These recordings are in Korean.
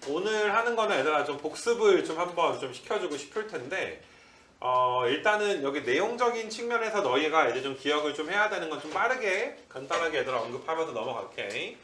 오늘 하는 거는 얘들아 좀 복습을 좀 한번 좀 시켜주고 싶을 텐데 일단은 여기 내용적인 측면에서 너희가 이제 좀 기억을 좀 해야 되는 건 좀 빠르게 간단하게 얘들아 언급하면서 넘어갈게.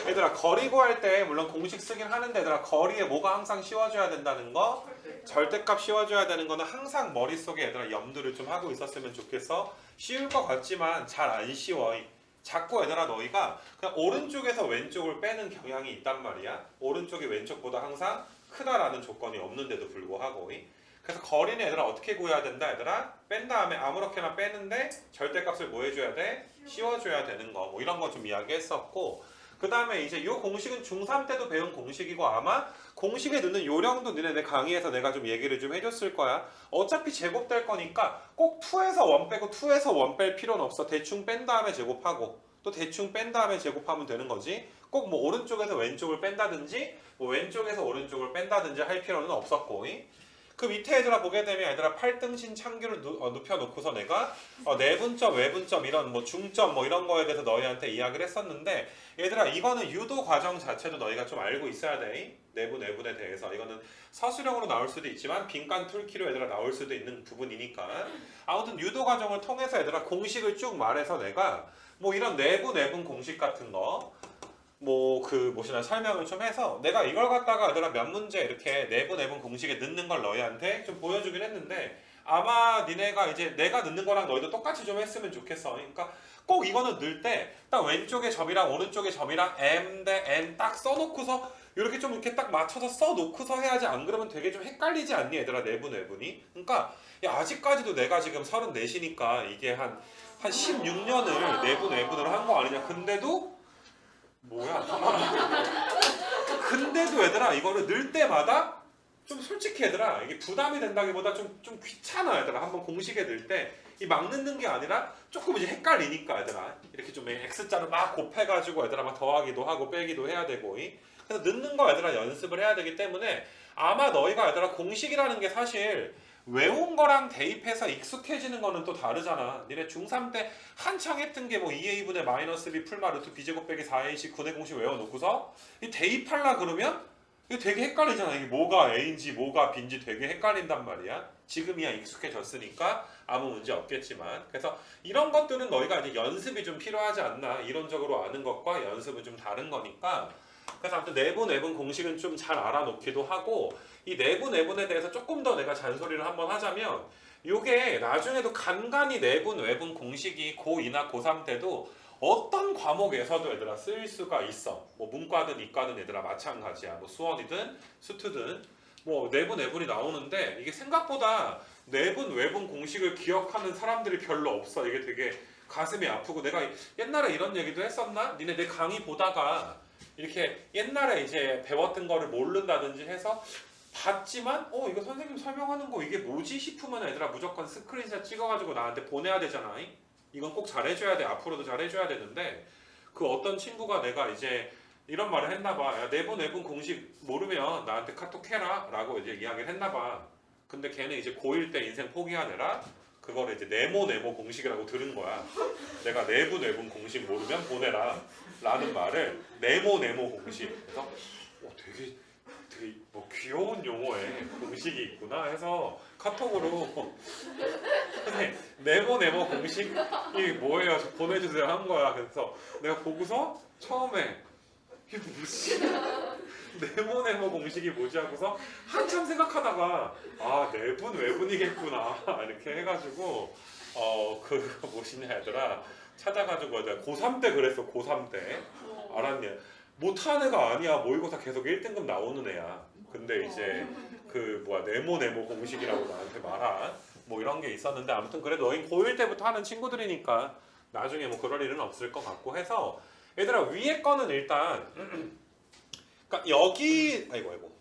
얘들아 거리 구할 때 물론 공식 쓰긴 하는데 얘들아 거리에 뭐가 항상 씌워줘야 된다는 거, 절대값 씌워줘야 되는 거는 항상 머릿속에 얘들아 염두를 좀 하고 있었으면 좋겠어. 쉬울 것 같지만 잘 안 쉬워. 자꾸 얘들아 너희가 그냥 오른쪽에서 왼쪽을 빼는 경향이 있단 말이야. 오른쪽이 왼쪽보다 항상 크다라는 조건이 없는데도 불구하고. 그래서 거리는 얘들아 어떻게 구해야 된다 얘들아? 뺀 다음에 아무렇게나 빼는데 절대값을 뭐 해줘야 돼? 씌워줘야 되는 거. 뭐 이런 거 좀 이야기했었고, 그 다음에 이제 이 공식은 중3 때도 배운 공식이고 아마 공식에 넣는 요령도 너네 강의에서 내가 좀 얘기를 좀 해줬을 거야. 어차피 제곱될 거니까 꼭 2에서 1 빼고 2에서 1 뺄 필요는 없어. 대충 뺀 다음에 제곱하고 또 대충 뺀 다음에 제곱하면 되는 거지. 꼭 뭐 오른쪽에서 왼쪽을 뺀다든지 뭐 왼쪽에서 오른쪽을 뺀다든지 할 필요는 없었고. 그 밑에 얘들아 보게 되면 얘들아 8등신 참교를 눕혀놓고서 내가 내분점, 외분점 이런 뭐 중점 뭐 이런 거에 대해서 너희한테 이야기를 했었는데 얘들아 이거는 유도 과정 자체도 너희가 좀 알고 있어야 돼. 내분에 대해서 이거는 서술형으로 나올 수도 있지만 빈칸 툴키로 얘들아 나올 수도 있는 부분이니까 아무튼 유도 과정을 통해서 얘들아 공식을 쭉 말해서 내가 뭐 이런 내분 공식 같은 거 뭐 그 뭐시나 설명을 좀 해서 내가 이걸 갖다가 얘들아 몇 문제 이렇게 내분 공식에 넣는 걸 너희한테 좀 보여주긴 했는데 아마 니네가 이제 내가 넣는 거랑 너희도 똑같이 좀 했으면 좋겠어. 그러니까 꼭 이거는 넣을 때 딱 왼쪽에 점이랑 오른쪽에 점이랑 M 대 N 딱 써놓고서 이렇게 좀 이렇게 딱 맞춰서 써놓고서 해야지. 안 그러면 되게 좀 헷갈리지 않니 얘들아 내분이? 그러니까 야, 아직까지도 내가 지금 34시니까 이게 한 16년을 내분으로 한 거 아니냐. 근데도 뭐야? 근데도 얘들아 이거를 넣을 때마다 좀 솔직히 얘들아 이게 부담이 된다기보다 좀 귀찮아 얘들아. 한번 공식에 넣을 때 이 막 넣는 게 아니라 조금 이제 헷갈리니까 얘들아 이렇게 좀 X자를 막 곱해가지고 얘들아 막 더하기도 하고 빼기도 해야 되고. 그래서 넣는 거 얘들아 연습을 해야 되기 때문에 아마 너희가 얘들아 공식이라는 게 사실 외운 거랑 대입해서 익숙해지는 거는 또 다르잖아. 니네 중3 때 한창 했던 게 뭐 2a분의 마이너스 b 풀마 루트 b제곱 빼기 4ac 9의 공식 외워놓고서 이 대입하려 그러면 이거 되게 헷갈리잖아. 이게 뭐가 a인지 뭐가 b인지 되게 헷갈린단 말이야. 지금이야 익숙해졌으니까 아무 문제 없겠지만. 그래서 이런 것들은 너희가 이제 연습이 좀 필요하지 않나. 이론적으로 아는 것과 연습은 좀 다른 거니까. 그래서 아무튼 내분 공식은 좀 잘 알아놓기도 하고, 이 내분에 대해서 조금 더 내가 잔소리를 한번 하자면 요게 나중에도 간간히 내분 외분 공식이 고2나 고3 때도 어떤 과목에서도 얘들아 쓰일 수가 있어. 뭐 문과든 이과든 얘들아 마찬가지야. 뭐 수원이든 수투든 뭐 내분 외분이 나오는데 이게 생각보다 내분 외분 공식을 기억하는 사람들이 별로 없어. 이게 되게 가슴이 아프고, 내가 옛날에 이런 얘기도 했었나? 니네 내 강의 보다가 이렇게 옛날에 이제 배웠던 거를 모른다든지 해서 봤지만 이거 선생님 설명하는 거 이게 뭐지 싶으면 얘들아 무조건 스크린샷 찍어가지고 나한테 보내야 되잖아. 이건 꼭 잘해줘야 돼. 앞으로도 잘해줘야 되는데 그 어떤 친구가 내가 이제 이런 말을 했나봐. 야, 내분 공식 모르면 나한테 카톡 해라 라고 이제 이야기를 했나봐. 근데 걔는 이제 고1 때 인생 포기하느라 그거를 이제 네모 공식이라고 들은 거야. 내가 내분 공식 모르면 보내라 라는 말을 네모 공식. 그래서 되게 뭐 귀여운 용어에 공식이 있구나 해서 카톡으로 선생님 네모 공식이 뭐예요? 보내주세요 한 거야. 그래서 내가 보고서 처음에 이게 뭐지? 네모 공식이 뭐지 하고서 한참 생각하다가 내분 외분이겠구나 이렇게 해가지고 그거 뭐시냐 얘들아 찾아가지고 내가 고3 때 그랬어. 고3 때 알았냐? 못하는 애가 아니야. 모의고사 계속 1등급 나오는 애야. 근데 이제 그 네모 공식이라고 나한테 말한 뭐 이런 게 있었는데, 아무튼 그래도 너희 고1 때부터 하는 친구들이니까 나중에 뭐 그럴 일은 없을 것 같고 해서 얘들아 위에 거는 일단 그러니까 여기 아이고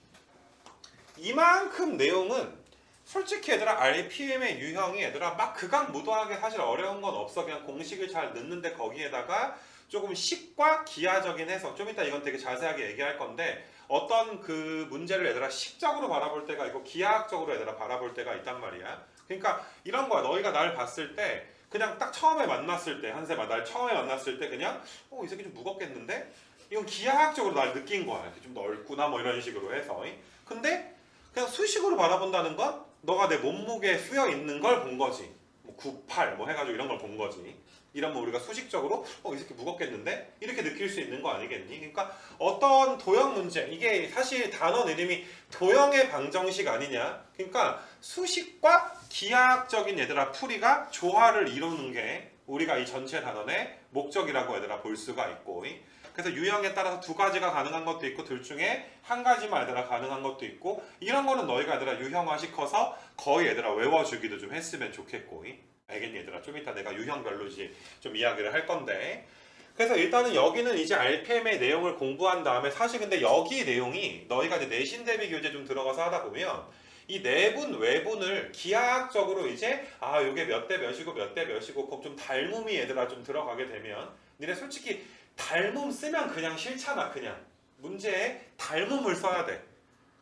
이만큼 내용은 솔직히 얘들아 RPM의 유형이 얘들아 막 극악무도하게 사실 어려운 건 없어. 그냥 공식을 잘 넣는데 거기에다가 조금 식과 기하적인 해석, 좀 이따 이건 되게 자세하게 얘기할 건데 어떤 그 문제를 얘들아 식적으로 바라볼 때가 있고 기하학적으로 얘들아 바라볼 때가 있단 말이야. 그러니까 이런 거야. 너희가 날 봤을 때 그냥 딱 처음에 만났을 때 한세마 날 처음에 만났을 때 그냥 이 새끼 좀 무겁겠는데? 이건 기하학적으로 날 느낀 거야. 이렇게 좀 넓구나 뭐 이런 식으로 해서. 근데 그냥 수식으로 바라본다는 건 너가 내 몸무게에 쓰여 있는 걸 본 거지. 뭐 98, 뭐 해가지고 이런 걸 본 거지. 이러면 우리가 수식적으로 이 새끼 무겁겠는데? 이렇게 느낄 수 있는 거 아니겠니? 그러니까 어떤 도형 문제, 이게 사실 단원 이름이 도형의 방정식 아니냐? 그러니까 수식과 기하학적인 얘들아 풀이가 조화를 이루는 게 우리가 이 전체 단원의 목적이라고 얘들아 볼 수가 있고, 그래서 유형에 따라서 두 가지가 가능한 것도 있고 둘 중에 한 가지만 얘들아 가능한 것도 있고, 이런 거는 너희가 얘들아 유형화 시켜서 거의 얘들아 외워주기도 좀 했으면 좋겠고, 알겠니 얘들아? 좀 이따 내가 유형별로 이제 좀 이야기를 할 건데, 그래서 일단은 여기는 이제 RPM의 내용을 공부한 다음에, 사실 근데 여기 내용이 너희가 이제 내신 대비 교재 좀 들어가서 하다 보면 이 내분 외분을 기하학적으로 이제 요게 몇 대 몇이고 몇 대 몇이고 꼭 좀 닮음이 얘들아 좀 들어가게 되면, 니네 솔직히 닮음 쓰면 그냥 싫잖아. 그냥 문제에 닮음을 써야 돼.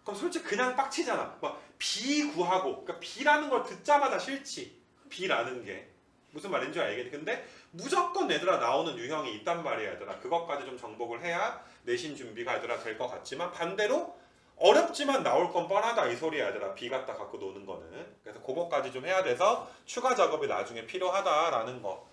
그럼 솔직히 그냥 빡치잖아. 막 비구하고, 그러니까 비라는 걸 듣자마자 싫지. 비라는 게 무슨 말인지 알겠니? 근데 무조건 얘들아 나오는 유형이 있단 말이야 얘들아. 그것까지 좀 정복을 해야 내신 준비가 얘들아 될 것 같지만, 반대로 어렵지만 나올 건 뻔하다 이 소리야 얘들아. 비 갖다 갖고 노는 거는. 그래서 그것까지 좀 해야 돼서 추가 작업이 나중에 필요하다라는 거.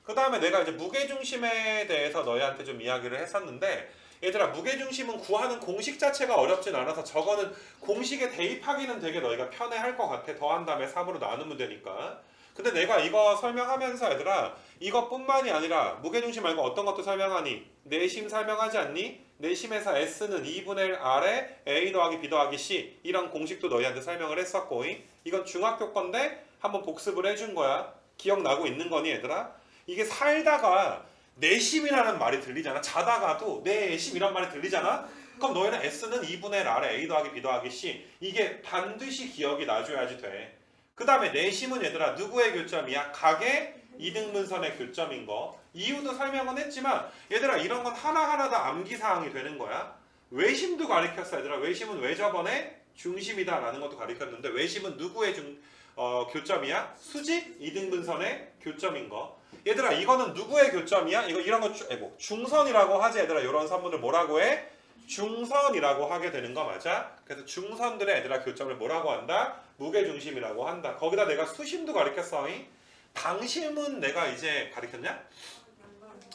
그 다음에 내가 이제 무게중심에 대해서 너희한테 좀 이야기를 했었는데, 얘들아 무게중심은 구하는 공식 자체가 어렵진 않아서 저거는 공식에 대입하기는 되게 너희가 편해할 것 같아. 더한 다음에 3으로 나누면 되니까. 근데 내가 이거 설명하면서 얘들아 이것뿐만이 아니라 무게중심 말고 어떤 것도 설명하니? 내심 설명하지 않니? 내심에서 S는 2분의 1 R에 A 더하기 B 더하기 C, 이런 공식도 너희한테 설명을 했었고, 이건 중학교 건데 한번 복습을 해준 거야. 기억나고 있는 거니 얘들아? 이게 살다가 내심이라는 말이 들리잖아. 자다가도 내심 이란 말이 들리잖아. 그럼 너희는 S는 2분의 1 R에 A 더하기 B 더하기 C, 이게 반드시 기억이 나줘야지 돼. 그 다음에 내심은 얘들아 누구의 교점이야? 각의 이등분선의 교점인 거. 이유도 설명은 했지만 얘들아 이런 건 하나하나 다 암기사항이 되는 거야. 외심도 가르쳤어 얘들아. 외심은 왜 저번에 중심이다 라는 것도 가르쳤는데, 외심은 누구의 교점이야? 수직 이등분선의 교점인 거. 얘들아 이거는 누구의 교점이야? 이런 거 중선이라고 하지 얘들아. 이런 선문을 뭐라고 해? 중선이라고 하게 되는 거 맞아? 그래서 중선들의 얘들아 교점을 뭐라고 한다? 무게중심이라고 한다. 거기다 내가 수심도 가르쳤어. 방심은 내가 이제 가르쳤냐?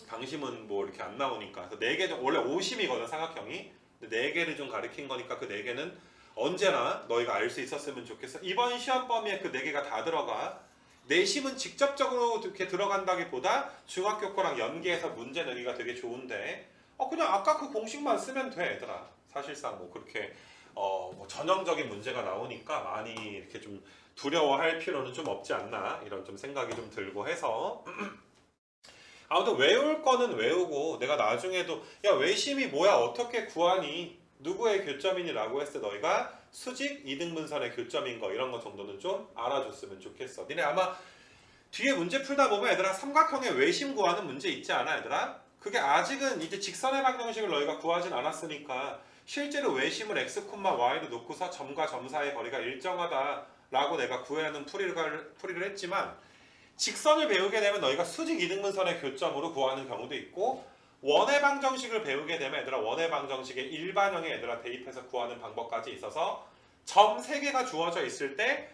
방심은 뭐 이렇게 안 나오니까. 그래서 4개, 원래 5심이거든 삼각형이. 근데 4개를 좀 가르친 거니까 그 4개는 언제나 너희가 알 수 있었으면 좋겠어. 이번 시험 범위에 그 4개가 다 들어가. 내심은 직접적으로 이렇게 들어간다기보다 중학교 거랑 연계해서 문제 내기가 되게 좋은데, 그냥 아까 그 공식만 쓰면 돼 얘들아. 사실상 뭐 그렇게 뭐 전형적인 문제가 나오니까 많이 이렇게 좀 두려워할 필요는 좀 없지 않나, 이런 좀 생각이 좀 들고 해서 아무튼 외울 거는 외우고, 내가 나중에도 야 외심이 뭐야 어떻게 구하니, 누구의 교점이니 라고 했을 때 너희가 수직 이등분선의 교점인 거, 이런 거 정도는 좀 알아줬으면 좋겠어. 니네 아마 뒤에 문제 풀다 보면 얘들아 삼각형의 외심 구하는 문제 있지 않아 얘들아? 그게 아직은 이제 직선의 방정식을 너희가 구하진 않았으니까 실제로 외심을 x, y로 놓고서 점과 점 사이의 거리가 일정하다 라고 내가 구하는 풀이를 했지만, 직선을 배우게 되면 너희가 수직 이등분선의 교점으로 구하는 경우도 있고, 원의 방정식을 배우게 되면 얘들아 원의 방정식의 일반형에 얘들아 대입해서 구하는 방법까지 있어서, 점 3개가 주어져 있을 때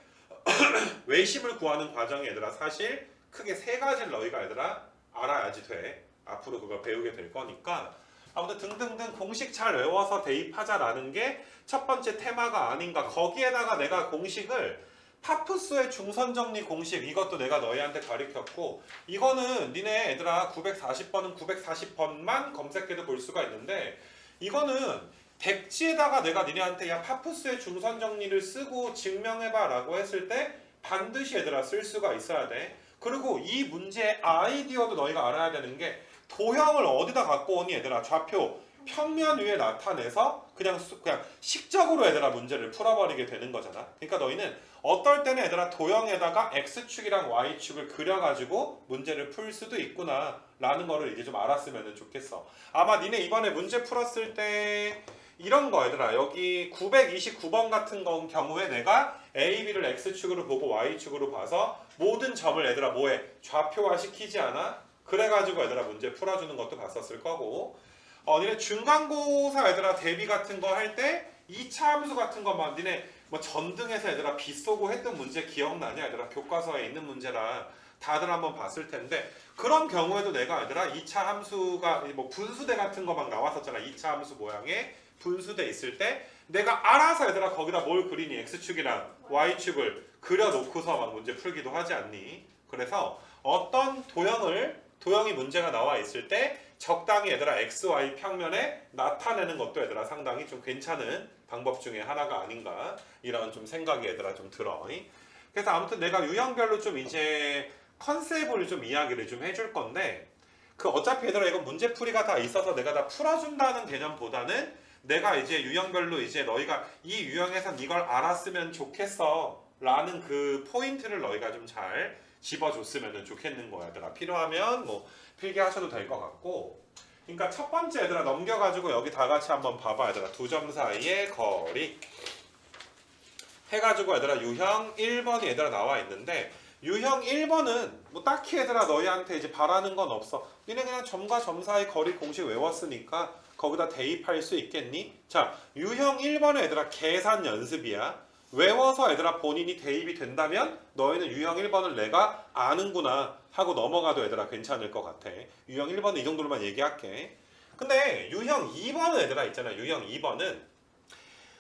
외심을 구하는 과정이 얘들아 사실 크게 3가지를 너희가 얘들아 알아야지 돼. 앞으로 그걸 배우게 될 거니까 아무튼 등등등 공식 잘 외워서 대입하자라는 게 첫 번째 테마가 아닌가. 거기에다가 내가 공식을 파푸스의 중선정리 공식, 이것도 내가 너희한테 가르쳤고, 이거는 니네 얘들아 940번은 940번만 검색해도 볼 수가 있는데, 이거는 백지에다가 내가 니네한테 야 파푸스의 중선정리를 쓰고 증명해봐 라고 했을 때 반드시 얘들아 쓸 수가 있어야 돼. 그리고 이 문제의 아이디어도 너희가 알아야 되는 게, 도형을 어디다 갖고 오니 얘들아? 좌표 평면 위에 나타내서 그냥 식적으로 얘들아 문제를 풀어버리게 되는 거잖아. 그러니까 너희는 어떨 때는 얘들아 도형에다가 x축이랑 y축을 그려가지고 문제를 풀 수도 있구나 라는 거를 이제 좀 알았으면 좋겠어. 아마 니네 이번에 문제 풀었을 때 이런 거 얘들아, 여기 929번 같은 경우에 내가 a, b를 x축으로 보고 y축으로 봐서 모든 점을 얘들아 뭐해? 좌표화 시키지 않아? 그래가지고 얘들아 문제 풀어주는 것도 봤었을 거고, 니네 중간고사 얘들아 대비 같은 거 할 때 2차 함수 같은 거만 니네 뭐 전등에서 얘들아 비 쏘고 했던 문제 기억나냐? 얘들아 교과서에 있는 문제라 다들 한번 봤을 텐데 그런 경우에도 내가 얘들아 2차 함수가 뭐 분수대 같은 거 막 나왔었잖아. 2차 함수 모양의 분수대 있을 때 내가 알아서 얘들아 거기다 뭘 그리니? X축이랑 Y축을 그려놓고서 막 문제 풀기도 하지 않니? 그래서 어떤 도형이 문제가 나와 있을 때 적당히 얘들아 XY 평면에 나타내는 것도 얘들아 상당히 좀 괜찮은 방법 중에 하나가 아닌가 이런 좀 생각이 얘들아 좀 들어. 그래서 아무튼 내가 유형별로 좀 이제 컨셉을 좀 이야기를 좀 해줄 건데 그 어차피 얘들아 이건 문제풀이가 다 있어서 내가 다 풀어준다는 개념보다는 내가 이제 유형별로 이제 너희가 이 유형에선 이걸 알았으면 좋겠어 라는 그 포인트를 너희가 좀 잘 집어줬으면 좋겠는 거야 얘들아. 필요하면 뭐 필기하셔도 될 것 같고 그러니까 첫 번째 얘들아 넘겨가지고 여기 다 같이 한번 봐봐 얘들아. 두 점 사이의 거리 해가지고 얘들아 유형 1번이 얘들아 나와 있는데 유형 1번은 뭐 딱히 얘들아 너희한테 이제 바라는 건 없어. 니네 그냥 점과 점 사이 거리 공식 외웠으니까 거기다 대입할 수 있겠니? 자, 유형 1번은 얘들아 계산 연습이야. 외워서 얘들아 본인이 대입이 된다면 너희는 유형 1번을 내가 아는구나 하고 넘어가도 얘들아 괜찮을 것 같아. 유형 1번은 이 정도로만 얘기할게. 근데 유형 2번은 얘들아 있잖아. 유형 2번은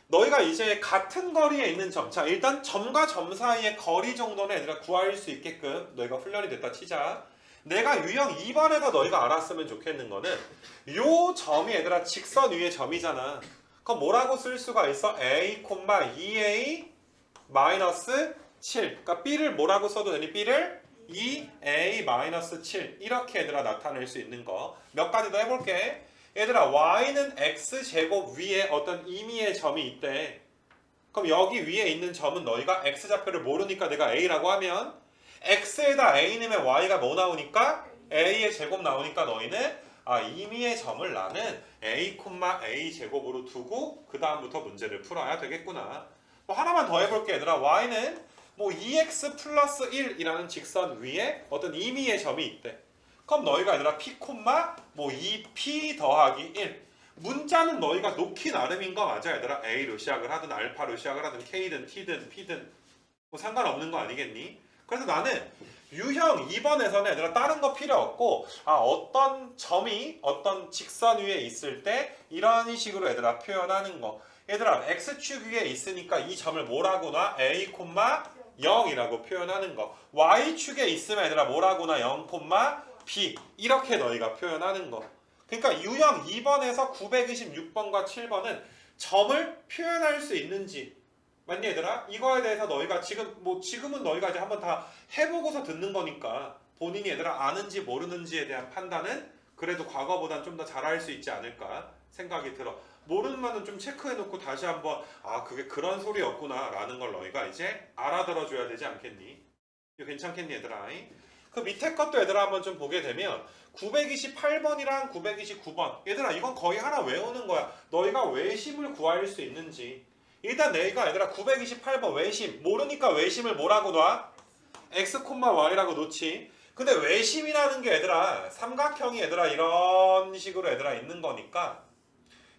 너희가 이제 같은 거리에 있는 점, 자 일단 점과 점 사이의 거리 정도는 얘들아 구할 수 있게끔 너희가 훈련이 됐다 치자. 내가 유형 2번에서 너희가 알았으면 좋겠는 거는 요 점이 얘들아 직선 위의 점이잖아. 그럼 뭐라고 쓸 수가 있어? a, 2a 마이너스 7. 그러니까 b를 뭐라고 써도 되니? b를 2a 마이너스 7 이렇게 얘들아 나타낼 수 있는 거. 몇 가지 더 해볼게. 얘들아 y는 x제곱 위에 어떤 임의의 점이 있대. 그럼 여기 위에 있는 점은 너희가 x좌표를 모르니까 내가 a라고 하면 x에다 a 넣으면 y가 뭐 나오니까? a의 제곱 나오니까 너희는 임의의 점을 나는 a, a 제곱으로 두고 그 다음부터 문제를 풀어야 되겠구나. 뭐 하나만 더 해볼게 얘들아. y는 뭐 2x 플러스 1이라는 직선 위에 어떤 임의의 점이 있대. 그럼 너희가 얘들아 p, 뭐 2p 더하기 1 문자는 너희가 놓기 나름인 거 맞아 얘들아. a로 시작을 하든 알파로 시작을 하든 k든 t든 p든 뭐 상관없는 거 아니겠니? 그래서 나는 유형 2번에서는 얘들아 다른 거 필요 없고 어떤 점이 어떤 직선 위에 있을 때 이런 식으로 얘들아 표현하는 거. 얘들아 x축 위에 있으니까 이 점을 뭐라고 놔? a, 0이라고 표현하는 거. y축에 있으면 얘들아 뭐라고 놔? 0, b 이렇게 너희가 표현하는 거. 그러니까 유형 2번에서 926번과 7번은 점을 표현할 수 있는지 맞니 얘들아? 이거에 대해서 너희가 지금은 너희가 이제 한번 다 해보고서 듣는 거니까 본인이 얘들아 아는지 모르는지에 대한 판단은 그래도 과거보단 좀 더 잘할 수 있지 않을까 생각이 들어. 모르면은 좀 체크해놓고 다시 한번 그게 그런 소리였구나 라는 걸 너희가 이제 알아들어줘야 되지 않겠니? 이거 괜찮겠니 얘들아? 그 밑에 것도 얘들아 한번 좀 보게 되면 928번이랑 929번 얘들아 이건 거의 하나 외우는 거야. 너희가 외심을 구할 수 있는지. 일단 내가 얘들아 928번 외심 모르니까 외심을 뭐라고 놔? x, y라고 놓지. 근데 외심이라는 게 얘들아 삼각형이 얘들아 이런 식으로 얘들아 있는 거니까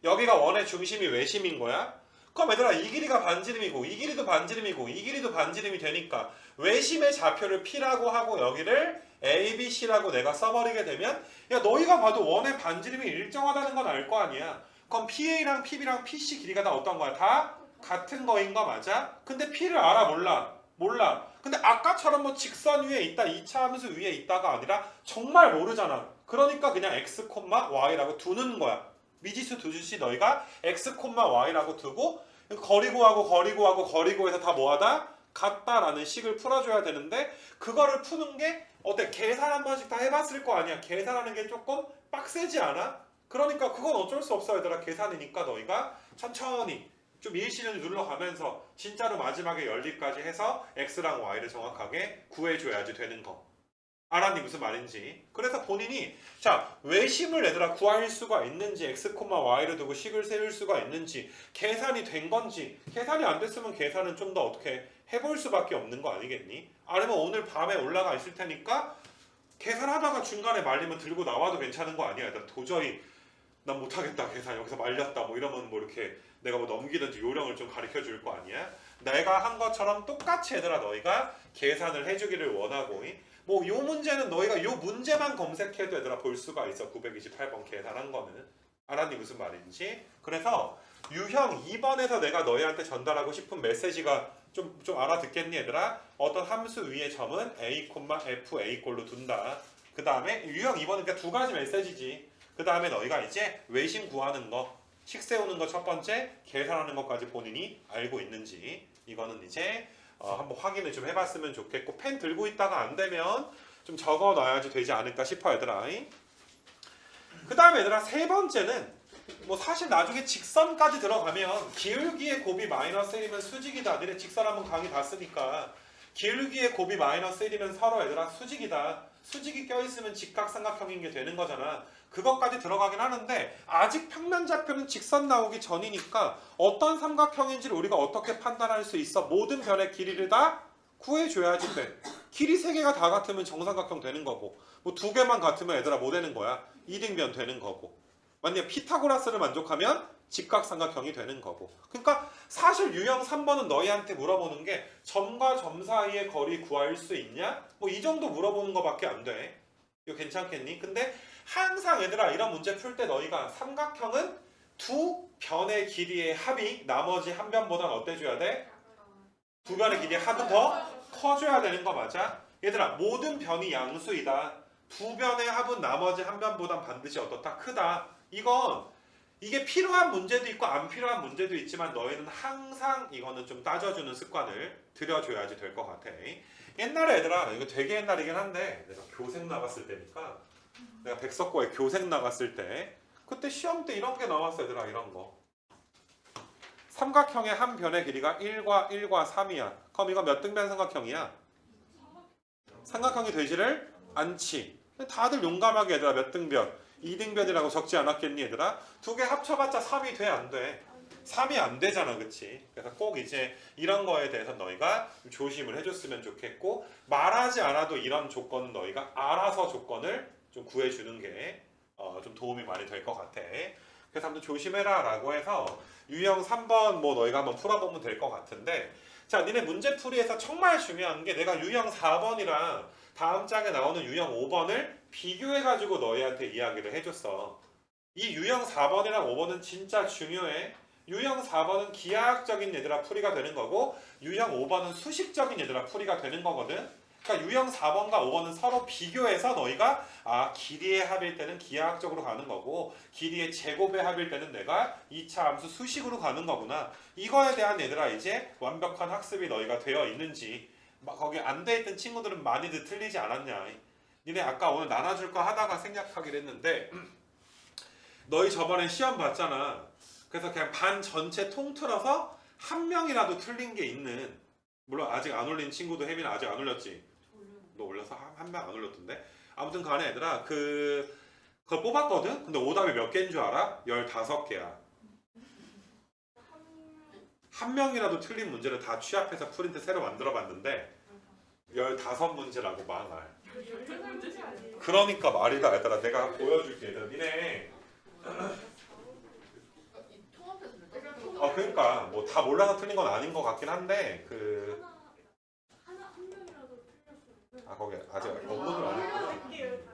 여기가 원의 중심이 외심인 거야. 그럼 얘들아 이 길이가 반지름이고 이 길이도 반지름이고 이 길이도 반지름이 되니까 외심의 좌표를 P라고 하고 여기를 A, B, C라고 내가 써버리게 되면 야 너희가 봐도 원의 반지름이 일정하다는 건 알 거 아니야. 그럼 PA랑 PB랑 PC 길이가 다 어떤 거야? 다 같은 거인 거 맞아? 근데 P를 알아 몰라? 몰라. 근데 아까처럼 뭐 직선 위에 있다 2차 함수 위에 있다가 아니라 정말 모르잖아. 그러니까 그냥 x, y라고 두는 거야. 미지수 두듯이 너희가 x, y라고 두고 거리고 해서 다 뭐하다? 같다라는 식을 풀어줘야 되는데 그거를 푸는 게 어때? 계산 한 번씩 다 해봤을 거 아니야. 계산하는 게 조금 빡세지 않아? 그러니까 그건 어쩔 수 없어 얘들아. 계산이니까 너희가 천천히 좀 일시를 눌러가면서 진짜로 마지막에 열리까지 해서 x랑 y를 정확하게 구해줘야지 되는 거. 알았니 무슨 말인지. 그래서 본인이 자 외심을 얘들아 구할 수가 있는지 x, y를 두고 식을 세울 수가 있는지 계산이 된 건지. 계산이 안 됐으면 계산은 좀 더 어떻게 해볼 수밖에 없는 거 아니겠니? 아니면 오늘 밤에 올라가 있을 테니까 계산하다가 중간에 말리면 들고 나와도 괜찮은 거 아니야. 얘들아 도저히 난 못하겠다 계산 여기서 말렸다 뭐 이러면 뭐 이렇게 내가 뭐 넘기든지 요령을 좀 가르쳐 줄 거 아니야. 내가 한 것처럼 똑같이 얘들아 너희가 계산을 해주기를 원하고 뭐 요 문제는 너희가 요 문제만 검색해도 얘들아 볼 수가 있어. 928번 계산한 거는. 알았니 무슨 말인지? 그래서 유형 2번에서 내가 너희한테 전달하고 싶은 메시지가 좀 알아듣겠니 얘들아? 어떤 함수 위의 점은 a, f, a 꼴로 둔다. 그 다음에 유형 2번은 그러니까 두 가지 메시지지. 그 다음에 너희가 이제 외심 구하는 거, 식 세우는 거 첫 번째, 계산하는 것까지 본인이 알고 있는지 이거는 이제 한번 확인을 좀 해봤으면 좋겠고 펜 들고 있다가 안 되면 좀 적어 놔야지 되지 않을까 싶어 얘들아. 그 다음에 얘들아 세 번째는 뭐 사실 나중에 직선까지 들어가면 기울기의 곱이 마이너스 1이면 수직이다. 니네 직선 한번 강의 봤으니까 기울기의 곱이 마이너스 1이면 서로 얘들아 수직이다. 수직이 껴있으면 직각삼각형인 게 되는 거잖아. 그것까지 들어가긴 하는데 아직 평면좌표는 직선 나오기 전이니까 어떤 삼각형인지를 우리가 어떻게 판단할 수 있어? 모든 변의 길이를 다 구해줘야지 돼. 길이 3개가 다 같으면 정삼각형 되는 거고 뭐 2개만 같으면 얘들아 뭐 되는 거야? 이등변 되는 거고 만약에 피타고라스를 만족하면 직각삼각형이 되는 거고. 그러니까 사실 유형 3번은 너희한테 물어보는 게 점과 점 사이의 거리 구할 수 있냐? 뭐 이 정도 물어보는 거밖에 안 돼. 이거 괜찮겠니? 근데 항상 얘들아 이런 문제 풀 때 너희가 삼각형은 두 변의 길이의 합이 나머지 한 변보단 어때줘야 돼? 두 변의 길이의 합은 더 커줘야 되는 거 맞아? 얘들아 모든 변이 양수이다. 두 변의 합은 나머지 한 변보단 반드시 어떻다? 크다. 이게 필요한 문제도 있고 안 필요한 문제도 있지만 너희는 항상 이거는 좀 따져주는 습관을 들여줘야지 될 것 같아. 옛날에 얘들아 이거 되게 옛날이긴 한데 내가 교생 나갔을 때니까 내가 백석고에 교생 나갔을 때 그때 시험 때 이런 게 나왔어 얘들아. 이런 거 삼각형의 한 변의 길이가 1과 1과 3이야. 그럼 이거 몇 등변 삼각형이야? 삼각형이 되지를 않지. 다들 용감하게 얘들아 몇 등변? 2등변이라고 적지 않았겠니 얘들아? 두 개 합쳐봤자 3이 돼 안 돼? 3이 안 되잖아 그치? 그래서 꼭 이제 이런 거에 대해서 너희가 조심을 해줬으면 좋겠고 말하지 않아도 이런 조건은 너희가 알아서 조건을 좀 구해주는 게 좀 도움이 많이 될 것 같아. 그래서 한번 조심해라 라고 해서 유형 3번 뭐 너희가 한번 풀어보면 될 것 같은데 자 니네 문제풀이에서 정말 중요한 게 내가 유형 4번이랑 다음 장에 나오는 유형 5번을 비교해가지고 너희한테 이야기를 해줬어. 이 유형 4번이랑 5번은 진짜 중요해. 유형 4번은 기하학적인 얘들아 풀이가 되는 거고 유형 5번은 수식적인 얘들아 풀이가 되는 거거든. 그러니까 유형 4번과 5번은 서로 비교해서 너희가 길이의 합일 때는 기하학적으로 가는 거고 길이의 제곱의 합일 때는 내가 2차 함수 수식으로 가는 거구나. 이거에 대한 얘들아 이제 완벽한 학습이 너희가 되어 있는지 거기 안 돼 있던 친구들은 많이들 틀리지 않았냐. 니네 아까 오늘 나눠줄 거 하다가 생략하기로 했는데 너희 저번에 시험 봤잖아. 그래서 그냥 반 전체 통틀어서 한 명이라도 틀린 게 있는 물론 아직 안 올린 친구도 혜민아 아직 안 올렸지? 너 올려서 한 명 안 올렸던데? 아무튼 간에 얘들아 그걸 뽑았거든? 근데 오답이 몇 개인 줄 알아? 15개야. 한 명이라도 틀린 문제를 다 취합해서 프린트 새로 만들어 봤는데 15문제라고 망할. 그러니까 말이다 얘들아. 내가 보여줄게 얘들아. 니네 그러니까 뭐 다 몰라서 틀린 건 아닌 것 같긴 한데 거기 아직 업로드를 안 했구나.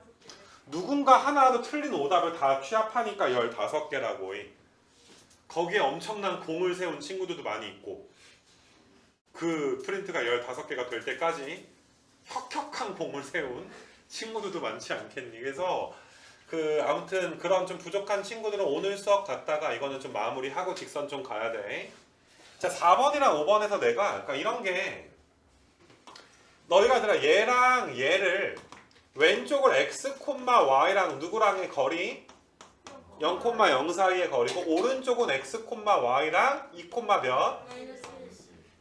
누군가 하나라도 틀린 오답을 다 취합하니까 15개라고. 거기에 엄청난 공을 세운 친구들도 많이 있고 그 프린트가 15개가 될 때까지 혁혁한 공을 세운 친구들도 많지 않겠니? 그래서 아무튼 그런 좀 부족한 친구들은 오늘 수업 갔다가 이거는 좀 마무리하고 직선 좀 가야 돼. 자 4번이랑 5번에서 내가 그러니까 이런 게 너희가 얘랑 얘를 왼쪽을 x, y랑 누구랑의 거리 0,0 사이의 거리고 오른쪽은 x, y랑 2, 몇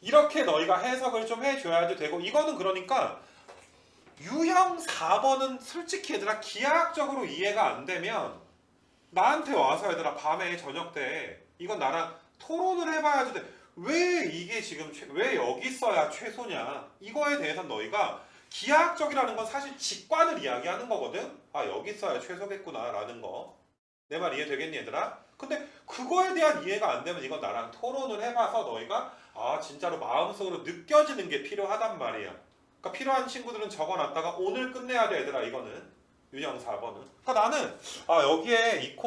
이렇게 너희가 해석을 좀 해줘야지 되고 이거는 그러니까 유형 4번은 솔직히 얘들아 기하학적으로 이해가 안 되면 나한테 와서 얘들아 밤에 저녁 때 이건 나랑 토론을 해봐야지 돼. 왜 이게 지금 왜 여기 써야 최소냐 이거에 대해서 너희가 기하학적이라는 건 사실 직관을 이야기하는 거거든. 여기 써야 최소겠구나 라는 거. 내 말 이해되겠니 얘들아? 근데 그거에 대한 이해가 안 되면 이건 나랑 토론을 해봐서 너희가 아 진짜로 마음속으로 느껴지는 게 필요하단 말이야. 그러니까 필요한 친구들은 적어놨다가 오늘 끝내야 돼 얘들아 이거는. 유형 4번은. 그러니까 나는 아 여기에 2,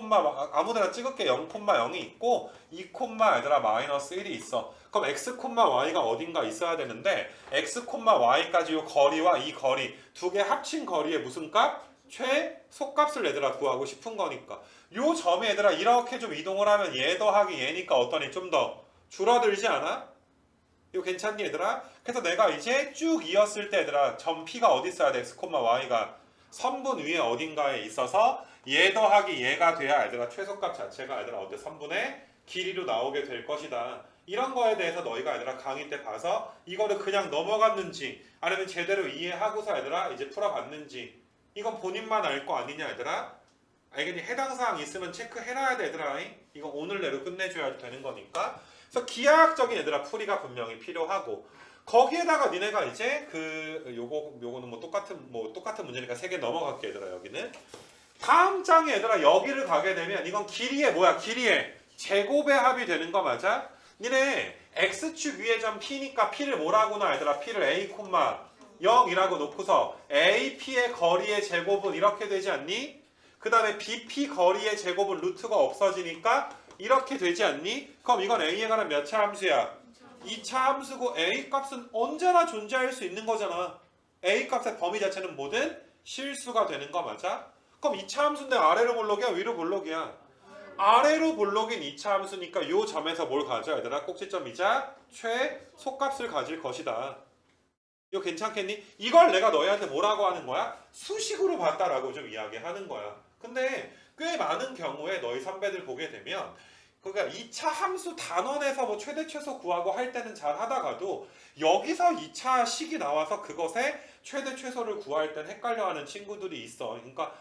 아무데나 찍을게 0,0이 있고 2, 얘들아 마이너스 1이 있어. 그럼 x, y가 어딘가 있어야 되는데 x, y까지 이 거리와 이 거리 두 개 합친 거리의 무슨 값? 최소값을 얘들아 구하고 싶은 거니까 요 점이 얘들아 이렇게 좀 이동을 하면 얘 더하기 얘니까 어떠니 좀 더 줄어들지 않아? 이거 괜찮니 얘들아? 그래서 내가 이제 쭉 이었을 때 얘들아 점 P가 어디 있어야 돼? x, y가 선분 위에 어딘가에 있어서 얘 더하기 얘가 돼야 얘들아 최소값 자체가 얘들아 어때? 선분의 길이로 나오게 될 것이다. 이런 거에 대해서 너희가 얘들아 강의 때 봐서 이거를 그냥 넘어갔는지 아니면 제대로 이해하고서 얘들아 이제 풀어봤는지 이건 본인만 알 거 아니냐 얘들아? 알겠니? 해당 사항 있으면 체크해놔야 돼 얘들아. 이거 오늘 내로 끝내줘야 되는 거니까. 그래서 기하학적인 얘들아 풀이가 분명히 필요하고 거기에다가 니네가 이제 요거는 뭐 똑같은 문제니까 3개 넘어갈게 얘들아. 여기는 다음 장에 얘들아 여기를 가게 되면 이건 길이의 뭐야? 길이의 제곱의 합이 되는 거 맞아? 니네 x축 위에 점 p니까 p를 뭐라고 놔 얘들아? p를 a, 0이라고 놓고서 AP의 거리의 제곱은 이렇게 되지 않니? 그 다음에 BP 거리의 제곱은 루트가 없어지니까 이렇게 되지 않니? 그럼 이건 A에 관한 몇 차 함수야? 2차 함수고 A 값은 언제나 존재할 수 있는 거잖아. A 값의 범위 자체는 뭐든 실수가 되는 거 맞아? 그럼 2차 함수인데 아래로 볼록이야? 위로 볼록이야? 아래로 볼록인 2차 함수니까 이 점에서 뭘 가져 얘들아? 꼭지점이자 최소값을 가질 것이다. 이거 괜찮겠니? 이걸 내가 너희한테 뭐라고 하는 거야? 수식으로 봤다라고 좀 이야기하는 거야. 근데 꽤 많은 경우에 너희 선배들 보게 되면 그러니까 2차 함수 단원에서 뭐 최대 최소 구하고 할 때는 잘 하다가도 여기서 2차 식이 나와서 그것에 최대 최소를 구할 땐 헷갈려하는 친구들이 있어. 그러니까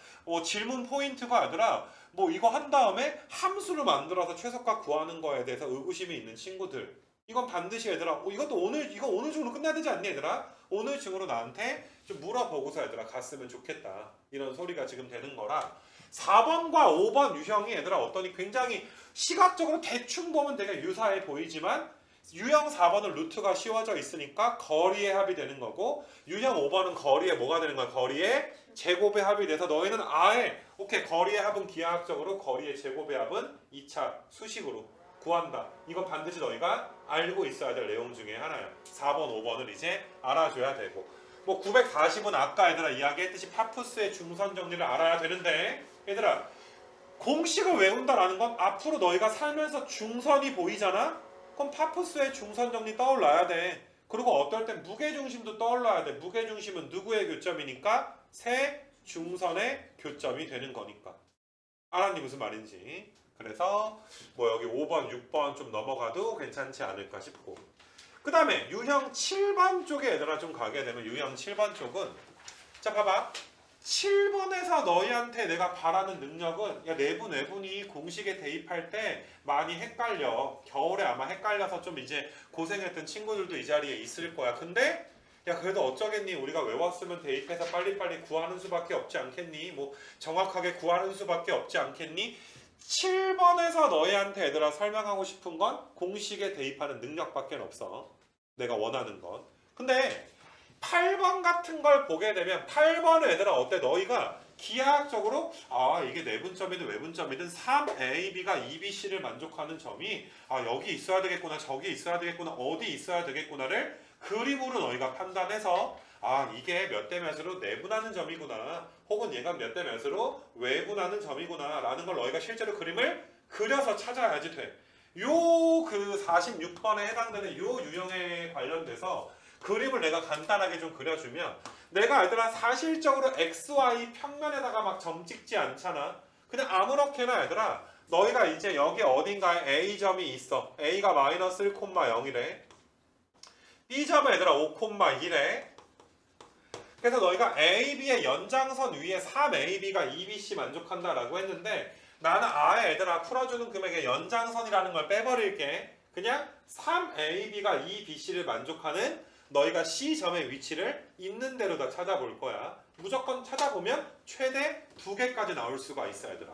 질문 포인트가 아니라 뭐 이거 한 다음에 함수를 만들어서 최소값 구하는 거에 대해서 의구심이 있는 친구들. 이건 반드시 얘들아 이것도 이거 오늘 중으로 끝내야 되지 않니 얘들아? 오늘 중으로 나한테 좀 물어보고서 얘들아 갔으면 좋겠다. 이런 소리가 지금 되는 거라 4번과 5번 유형이 얘들아 어떠니 굉장히 시각적으로 대충 보면 되게 유사해 보이지만 유형 4번은 루트가 씌워져 있으니까 거리의 합이 되는 거고 유형 5번은 거리의 뭐가 되는 거야? 거리의 제곱의 합이 돼서 너희는 아예 오케이 거리의 합은 기하학적으로 거리의 제곱의 합은 2차 수식으로 구한다. 이건 반드시 너희가 알고 있어야 될 내용 중에 하나야. 4번, 5번을 이제 알아줘야 되고 뭐 940은 아까 얘들아 이야기했듯이 파푸스의 중선 정리를 알아야 되는데 얘들아 공식을 외운다라는 건 앞으로 너희가 살면서 중선이 보이잖아? 그럼 파푸스의 중선 정리 떠올라야 돼. 그리고 어떨 땐 무게중심도 떠올라야 돼. 무게중심은 누구의 교점이니까? 세 중선의 교점이 되는 거니까. 알았니 무슨 말인지? 그래서 뭐 여기 5번, 6번 좀 넘어가도 괜찮지 않을까 싶고 그 다음에 유형 7번 쪽에 얘들아 좀 가게 되면 유형 7번 쪽은 자 봐봐 7번에서 너희한테 내가 바라는 능력은 야 내분 외분이 공식에 대입할 때 많이 헷갈려. 겨울에 아마 헷갈려서 좀 이제 고생했던 친구들도 이 자리에 있을 거야. 근데 야 그래도 어쩌겠니 우리가 외웠으면 대입해서 빨리빨리 구하는 수밖에 없지 않겠니? 뭐 정확하게 구하는 수밖에 없지 않겠니? 7번에서 너희한테 얘들아 설명하고 싶은 건 공식에 대입하는 능력밖에 없어. 내가 원하는 건. 근데 8번 같은 걸 보게 되면 8번은 얘들아 어때? 너희가 기하학적으로 이게 내분점이든 외분점이든 3AB가 2BC를 만족하는 점이 여기 있어야 되겠구나 저기 있어야 되겠구나 어디 있어야 되겠구나를 그림으로 너희가 판단해서 이게 몇 대 몇으로 내분하는 점이구나 혹은 얘가 몇 대 몇으로 외분하는 점이구나 라는 걸 너희가 실제로 그림을 그려서 찾아야지 돼. 요 그 46번에 해당되는 요 유형에 관련돼서 그림을 내가 간단하게 좀 그려주면 내가 얘들아 사실적으로 XY 평면에다가 막 점 찍지 않잖아. 그냥 아무렇게나 얘들아 너희가 이제 여기 어딘가에 A점이 있어. A가 마이너스 1,0이래. B점은 얘들아 5,1에. 그래서 너희가 AB의 연장선 위에 3AB가 2BC 만족한다라고 했는데 나는 아예 얘들아 풀어주는 금액의 연장선이라는 걸 빼버릴게. 그냥 3AB가 2BC를 만족하는 너희가 C점의 위치를 있는 대로 다 찾아볼 거야. 무조건 찾아보면 최대 2개까지 나올 수가 있어 얘들아.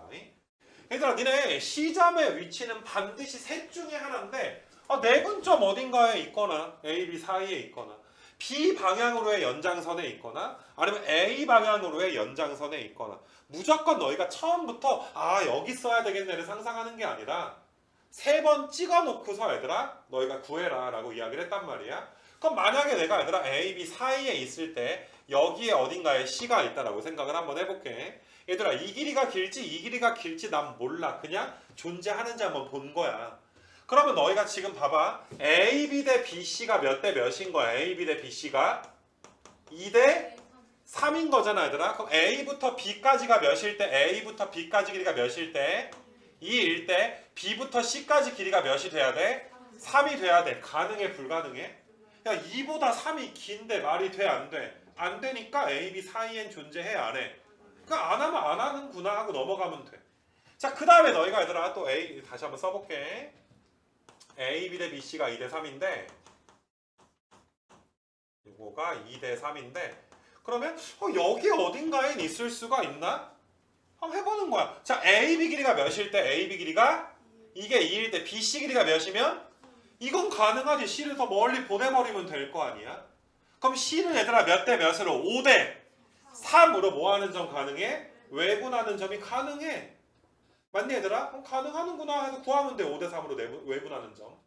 얘들아 니네 C점의 위치는 반드시 셋 중에 하나인데 내분점 어딘가에 있거나 A, B 사이에 있거나 B 방향으로의 연장선에 있거나 아니면 A 방향으로의 연장선에 있거나 무조건 너희가 처음부터 여기 써야 되겠네를 상상하는 게 아니라 3번 찍어 놓고서 얘들아 너희가 구해라 라고 이야기를 했단 말이야. 그럼 만약에 내가 얘들아 A, B 사이에 있을 때 여기에 어딘가에 C가 있다라고 생각을 한번 해볼게. 얘들아 이 길이가 길지 이 길이가 길지 난 몰라. 그냥 존재하는지 한번 본 거야. 그러면 너희가 지금 봐봐. A, B 대 B, C가 몇 대 몇인 거야? A, B 대 B, C가 2 대 3인 거잖아 얘들아. 그럼 A부터 B까지가 몇일 때 A부터 B까지 길이가 몇일 때 2일 때 B부터 C까지 길이가 몇이 돼야 돼? 3이 돼야 돼. 가능해 불가능해? 야 2보다 3이 긴데 말이 돼 안 돼? 안 되니까 A, B 사이엔 존재해 안 해? 그러니까 안 하면 안 하는구나 하고 넘어가면 돼. 자 그 다음에 너희가 얘들아 또 A 다시 한번 써볼게. A, B 대 B, C가 2 대 3인데 이거가 2 대 3인데 그러면 여기 어딘가에 있을 수가 있나? 한번 해보는 거야. 자 A, B 길이가 몇일 때 A, B 길이가 이게 2일 때 B, C 길이가 몇이면 이건 가능하지. C를 더 멀리 보내버리면 될 거 아니야. 그럼 C는 얘들아 몇 대 몇으로? 5 대 3으로 뭐 하는 점 가능해? 외분하는 점이 가능해. 맞니 얘들아? 그럼 가능하는구나 해서 구하면 돼. 5 대 3으로 외분하는 점.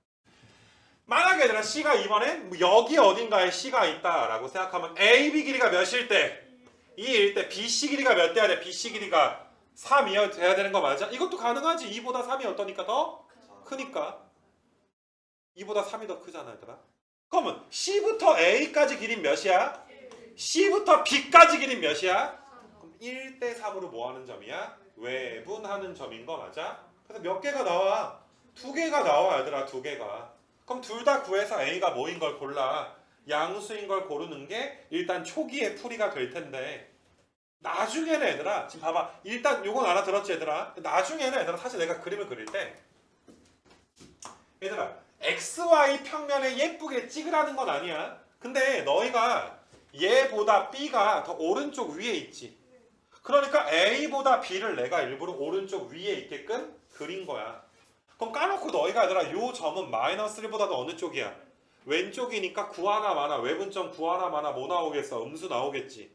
만약에 얘들아 C가 이번엔 여기 어딘가에 C가 있다라고 생각하면 A, B 길이가 몇일 때? 2일 때 B, C 길이가 몇 돼야 돼? B, C 길이가 3이어야 돼야 되는 거 맞아? 이것도 가능하지. 2보다 3이 어떠니까 더? 크니까 2보다 3이 더 크잖아 얘들아. 그러면 C부터 A까지 길이는 몇이야? C부터 B까지 길이는 몇이야? 그럼 1 대 3으로 뭐 하는 점이야? 외분하는 점인 거 맞아? 그래서 몇 개가 나와? 2개가 나와 얘들아. 2개가. 그럼 둘 다 구해서 A가 뭐인 걸 골라. 양수인 걸 고르는 게 일단 초기의 풀이가 될 텐데 나중에는 얘들아 지금 봐봐. 일단 요건 알아들었지 얘들아. 나중에는 얘들아 사실 내가 그림을 그릴 때 얘들아 XY 평면에 예쁘게 찍으라는 건 아니야. 근데 너희가 얘보다 B가 더 오른쪽 위에 있지. 그러니까 A보다 B를 내가 일부러 오른쪽 위에 있게끔 그린 거야. 그럼 까놓고 너희가 얘들아 요 점은 마이너스 1보다도 어느 쪽이야? 왼쪽이니까 구하나 마나 외분점 구하나 마나 뭐 나오겠어? 음수 나오겠지.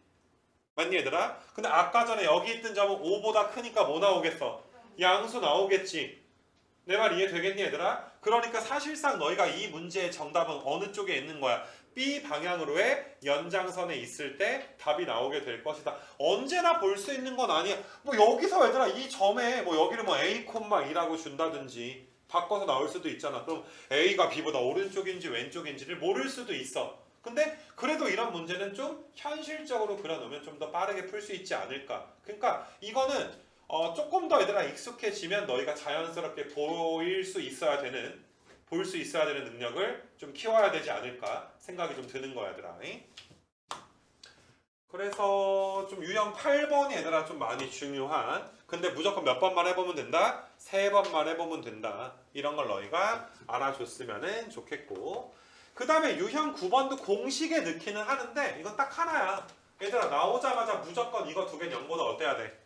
맞니 얘들아? 근데 아까 전에 여기 있던 점은 5보다 크니까 뭐 나오겠어? 양수 나오겠지. 내 말 이해되겠니 얘들아? 그러니까 사실상 너희가 이 문제의 정답은 어느 쪽에 있는 거야? B 방향으로의 연장선에 있을 때 답이 나오게 될 것이다. 언제나 볼 수 있는 건 아니야. 뭐 여기서 얘들아 이 점에 뭐 여기를 뭐 A,2라고 준다든지 바꿔서 나올 수도 있잖아. 그럼 A가 B보다 오른쪽인지 왼쪽인지를 모를 수도 있어. 근데 그래도 이런 문제는 좀 현실적으로 그려놓으면 좀 더 빠르게 풀 수 있지 않을까. 그러니까 이거는 조금 더 얘들아 익숙해지면 너희가 자연스럽게 볼 수 있어야 되는 능력을 좀 키워야 되지 않을까 생각이 좀 드는 거야 얘들아. 그래서 좀 유형 8번이 얘들아 좀 많이 중요한, 근데 무조건 몇 번만 해보면 된다? 3번만 해보면 된다. 이런 걸 너희가 알아줬으면 좋겠고, 그 다음에 유형 9번도 공식에 넣기는 하는데 이건 딱 하나야. 얘들아 나오자마자 무조건 이거 2개는 0보다 어때야 돼?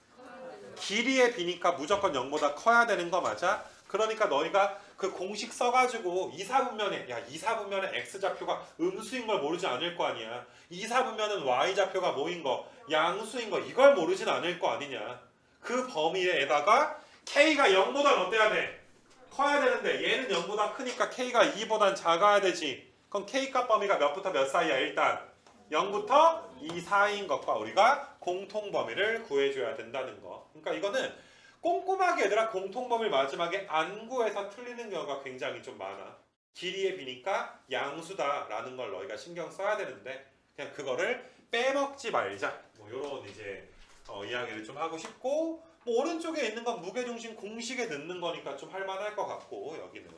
길이의 비니까 무조건 0보다 커야 되는 거 맞아? 그러니까 너희가 그 공식 써가지고 2사분면에 야 2사분면에 x좌표가 음수인 걸 모르지 않을 거 아니야. 2사분면은 y좌표가 뭐인 거? 양수인 거. 이걸 모르진 않을 거 아니냐. 그 범위에다가 k가 0보다 어때야 돼? 커야 되는데 얘는 0보다 크니까 k가 2보단 작아야 되지. 그럼 k값 범위가 몇부터 몇 사이야? 일단 0부터 2 사이인 것과 우리가 공통범위를 구해줘야 된다는 거. 그러니까 이거는 꼼꼼하게 얘들아 공통범위를 마지막에 안 구해서 틀리는 경우가 굉장히 좀 많아. 길이의 비니까 양수다라는 걸 너희가 신경 써야 되는데 그냥 그거를 빼먹지 말자. 뭐 이런 이제 이야기를 좀 하고 싶고, 뭐 오른쪽에 있는 건 무게중심 공식에 넣는 거니까 좀 할만할 것 같고 여기는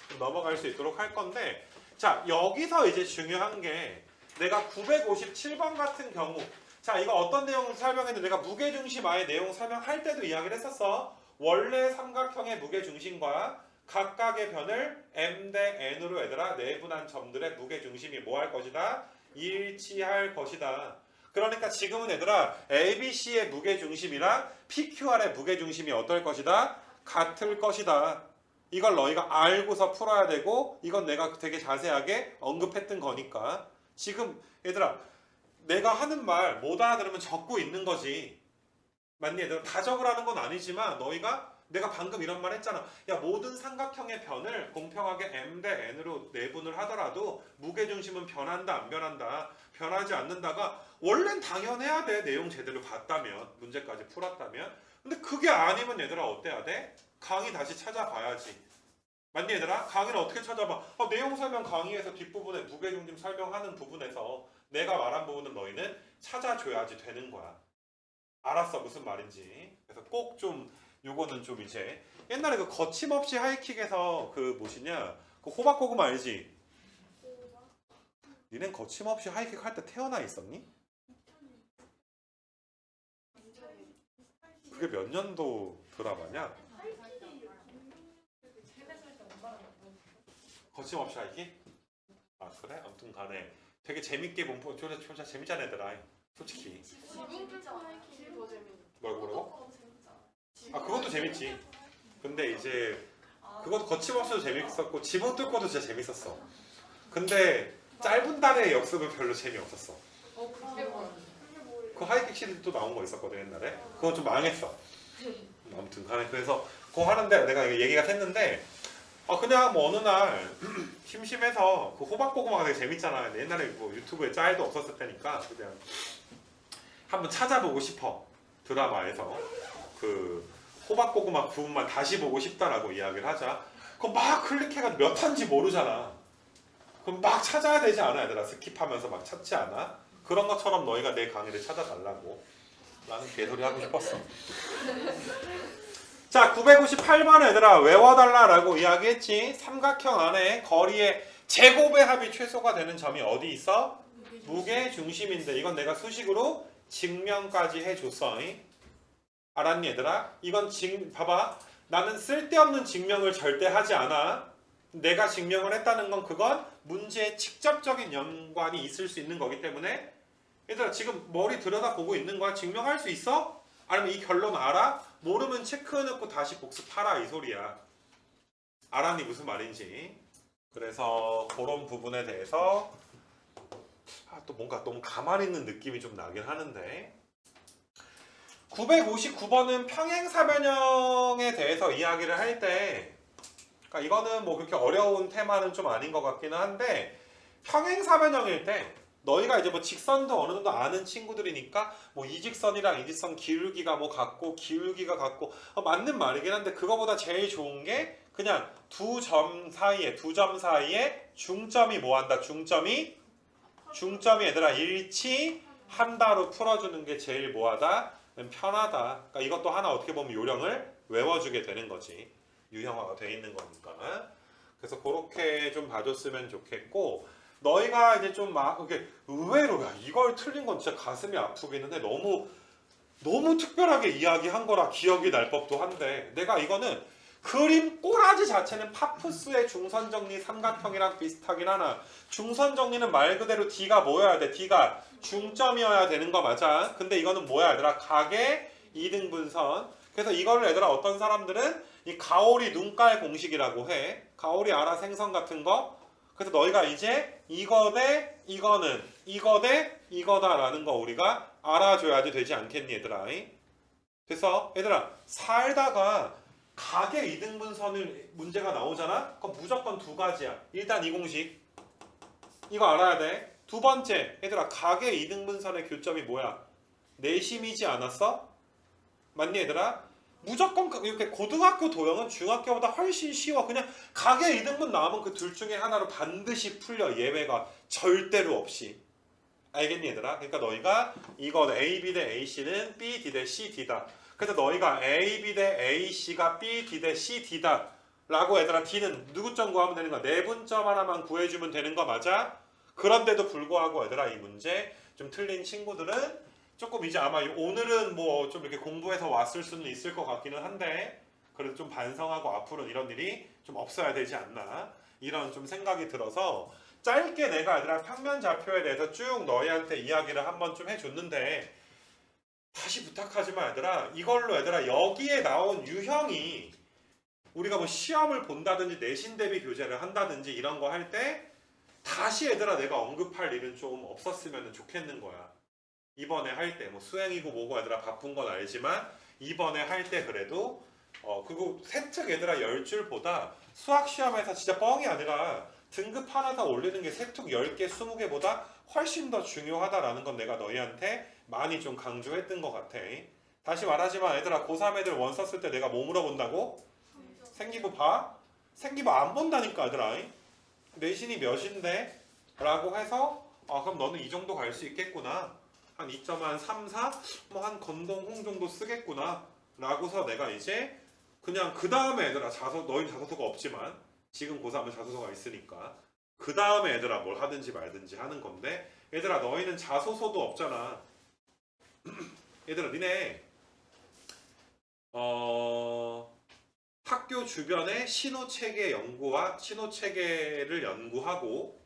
좀 넘어갈 수 있도록 할 건데, 자 여기서 이제 중요한 게 내가 957번 같은 경우, 자 이거 어떤 내용을 설명했는데 내가 무게중심 아예 내용 설명할 때도 이야기를 했었어. 원래 삼각형의 무게중심과 각각의 변을 m 대 n으로 얘들아 내분한 점들의 무게중심이 뭐 할 것이다? 일치할 것이다. 그러니까 지금은 얘들아 ABC의 무게중심이랑 PQR의 무게중심이 어떨 것이다? 같을 것이다. 이걸 너희가 알고서 풀어야 되고 이건 내가 되게 자세하게 언급했던 거니까 지금 얘들아 내가 하는 말 못 알아들으면 적고 있는 거지. 맞니? 얘들아 다 적으라는 건 아니지만 너희가 내가 방금 이런 말 했잖아. 야 모든 삼각형의 변을 공평하게 m 대 n으로 내분을 하더라도 무게중심은 변한다 안 변한다. 변하지 않는다가 원래는 당연해야 돼. 내용 제대로 봤다면 문제까지 풀었다면. 근데 그게 아니면 얘들아 어때야 돼? 강의 다시 찾아봐야지. 맞니 얘들아? 강의는 어떻게 찾아봐? 내용 설명 강의에서 뒷부분에 무게중심 설명하는 부분에서 내가 말한 부분은 너희는 찾아줘야지 되는 거야. 알았어 무슨 말인지. 그래서 꼭 좀 요거는 좀 이제 옛날에 그 거침없이 하이킥에서 그 뭐시냐 그 호박고구마 알지? 니넨 거침없이 하이킥 할 때 태어나 있었니? 그게 몇 년도 드라마냐? 거침없이 하이킥? 아 그래? 아무튼 간에 되게 재밌게 본 진짜 재밌잖아 얘들아 솔직히. 뭐라고? 아 그것도 재밌지. 근데 이제 그것도 거침없이도 재밌었고 지붕 뚫고도 진짜 재밌었어. 근데 짧은 달의 역습은 별로 재미없었어. 그게 뭐야? 그 하이킥 시리즈 또 나온 거 있었거든 옛날에. 그건 좀 망했어. 아무튼 간에 그래서 그거 하는데 내가 얘기가 샜는데 그냥 뭐 어느 날 심심해서 그 호박고구마가 되게 재밌잖아. 옛날에 뭐 유튜브에 짤도 없었을 때니까 그냥 한번 찾아보고 싶어. 드라마에서 그 호박고구마 부분만 다시 보고 싶다라고 이야기를 하자. 그거 막 클릭해가지고 몇 화인지 모르잖아. 그럼 막 찾아야 되지 않아 얘들아? 스킵하면서 막 찾지 않아? 그런 것처럼 너희가 내 강의를 찾아달라고 라는 개소리 하고 싶었어. 자 958번 얘들아 외워달라라고 이야기했지. 삼각형 안에 거리의 제곱의 합이 최소가 되는 점이 어디 있어? 무게중심인데 이건 내가 수식으로 증명까지 해줬어. 알았니 얘들아? 이건 봐봐 나는 쓸데없는 증명을 절대 하지 않아. 내가 증명을 했다는 건 그건 문제에 직접적인 연관이 있을 수 있는 거기 때문에 얘들아 지금 머리 들여다보고 있는 거야. 증명할 수 있어? 아니면 이 결론 알아? 모르면 체크해놓고 다시 복습하라 이 소리야. 알았니 무슨 말인지. 그래서 그런 부분에 대해서 또 뭔가 너무 가만히 있는 느낌이 좀 나긴 하는데 959번은 평행사변형에 대해서 이야기를 할 때 그러니까 이거는 뭐 그렇게 어려운 테마는 좀 아닌 것 같기는 한데 평행사변형일 때 너희가 이제 뭐 직선도 어느 정도 아는 친구들이니까 뭐 이직선이랑 이직선 기울기가 뭐 같고 기울기가 같고 맞는 말이긴 한데 그거보다 제일 좋은 게 그냥 두 점 사이에 중점이 뭐한다? 중점이 얘들아 일치한다로 풀어주는 게 제일 뭐하다? 편하다. 그러니까 이것도 하나 어떻게 보면 요령을 외워주게 되는 거지. 유형화가 돼 있는 거니까. 그래서 그렇게 좀 봐줬으면 좋겠고 너희가 이제 좀 막 이게 의외로 이걸 틀린 건 진짜 가슴이 아프기는 해. 너무 특별하게 이야기한 거라 기억이 날 법도 한데 내가 이거는 그림 꼬라지 자체는 파푸스의 중선정리 삼각형이랑 비슷하긴 하나 중선정리는 말 그대로 D가 뭐여야 돼? D가 중점이어야 되는 거 맞아. 근데 이거는 뭐야 얘들아? 각의 이등분선. 그래서 이거를 얘들아 어떤 사람들은 이 가오리 눈깔 공식이라고 해. 가오리 알아? 생선 같은 거. 그래서 너희가 이제 이거 대 이거는 이거 대 이거다라는 거 우리가 알아줘야지 되지 않겠니 얘들아? 그래서 얘들아 살다가 각의 이등분선을 문제가 나오잖아? 그럼 무조건 두 가지야. 일단 이 공식 이거 알아야 돼. 두 번째 얘들아 각의 이등분선의 교점이 뭐야? 내심이지 않았어? 맞니 얘들아? 무조건 이렇게 고등학교 도형은 중학교보다 훨씬 쉬워. 그냥 각의 이등분 나오면 그 둘 중에 하나로 반드시 풀려. 예외가 절대로 없이. 알겠니 얘들아? 그러니까 너희가 이거 AB 대 AC는 BD 대 CD다. 그래서 너희가 AB 대 AC가 BD 대 CD다 라고 얘들아 D는 누구 점 구하면 되는 거야? 내분점 하나만 구해주면 되는 거 맞아? 그런데도 불구하고 얘들아 이 문제 좀 틀린 친구들은 조금 이제 아마 오늘은 뭐 좀 이렇게 공부해서 왔을 수는 있을 것 같기는 한데 그래도 좀 반성하고 앞으로는 이런 일이 좀 없어야 되지 않나 이런 좀 생각이 들어서 짧게 내가 얘들아 평면 좌표에 대해서 쭉 너희한테 이야기를 한번 좀 해줬는데 다시 부탁하지만 얘들아 이걸로 얘들아 여기에 나온 유형이 우리가 뭐 시험을 본다든지 내신 대비 교재를 한다든지 이런 거 할 때 다시 얘들아 내가 언급할 일은 좀 없었으면 좋겠는 거야. 이번에 할 때 뭐 수행이고 뭐고 얘들아 바쁜 건 알지만 이번에 할 때 그래도 그리고 세특 얘들아 10줄보다 수학 시험에서 진짜 뻥이 아니라 등급 하나 더 올리는 게 세특 10개 20개보다 훨씬 더 중요하다라는 건 내가 너희한테 많이 좀 강조했던 것 같아. 다시 말하지만 얘들아 고3 애들 원 썼을 때 내가 뭐 물어본다고? 생기부 봐? 생기부 안 본다니까 얘들아. 내신이 몇인데? 라고 해서 그럼 너는 이 정도 갈 수 있겠구나. 한 2.3, 4? 뭐 한 건동홍 정도 쓰겠구나. 라고서 내가 이제 그냥 그 다음에 얘들아 너희는 자소서가 없지만 지금 고3은 자소서가 있으니까 그 다음에 얘들아 뭘 하든지 말든지 하는 건데 얘들아 너희는 자소서도 없잖아. 얘들아 니네 학교 주변의 신호체계 연구와 신호체계를 연구하고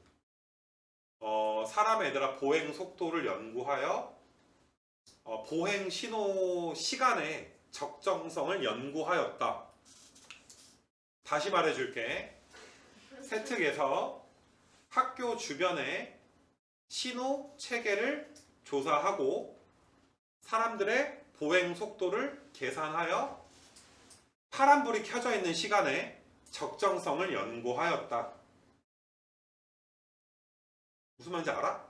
사람의 얘들아 보행 속도를 연구하여 보행 신호 시간의 적정성을 연구하였다. 다시 말해줄게. 세특에서 학교 주변의 신호 체계를 조사하고 사람들의 보행 속도를 계산하여 파란불이 켜져 있는 시간에 적정성을 연구하였다. 무슨 말인지 알아?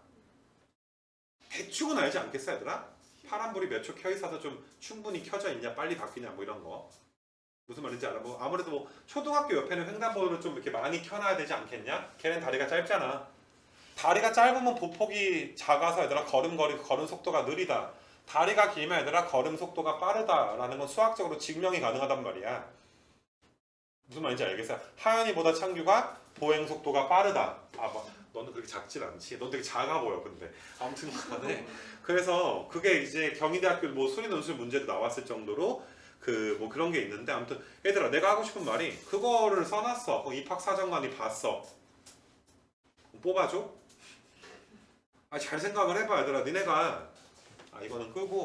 대충은 알지 않겠어 얘들아? 파란불이 몇 초 켜 있어서 좀 충분히 켜져 있냐 빨리 바뀌냐 뭐 이런 거 무슨 말인지 알아? 뭐 아무래도 뭐 초등학교 옆에는 횡단보도를 좀 이렇게 많이 켜놔야 되지 않겠냐? 걔는 다리가 짧잖아. 다리가 짧으면 보폭이 작아서 얘들아 걸음 속도가 느리다. 다리가 길면 얘들아 걸음 속도가 빠르다라는 건 수학적으로 증명이 가능하단 말이야. 무슨 말인지 알겠어? 하연이보다 창규가 보행 속도가 빠르다. 뭐 너는 그렇게 작진 않지. 넌 되게 작아 보여 근데. 아무튼 간에 그래서 그게 이제 경희대학교 뭐 수리논술 문제도 나왔을 정도로 그 뭐 그런 게 있는데 아무튼 얘들아 내가 하고 싶은 말이 그거를 써놨어. 입학사정관이 봤어. 뽑아줘? 잘 생각을 해봐 얘들아. 니네가 이거는 끄고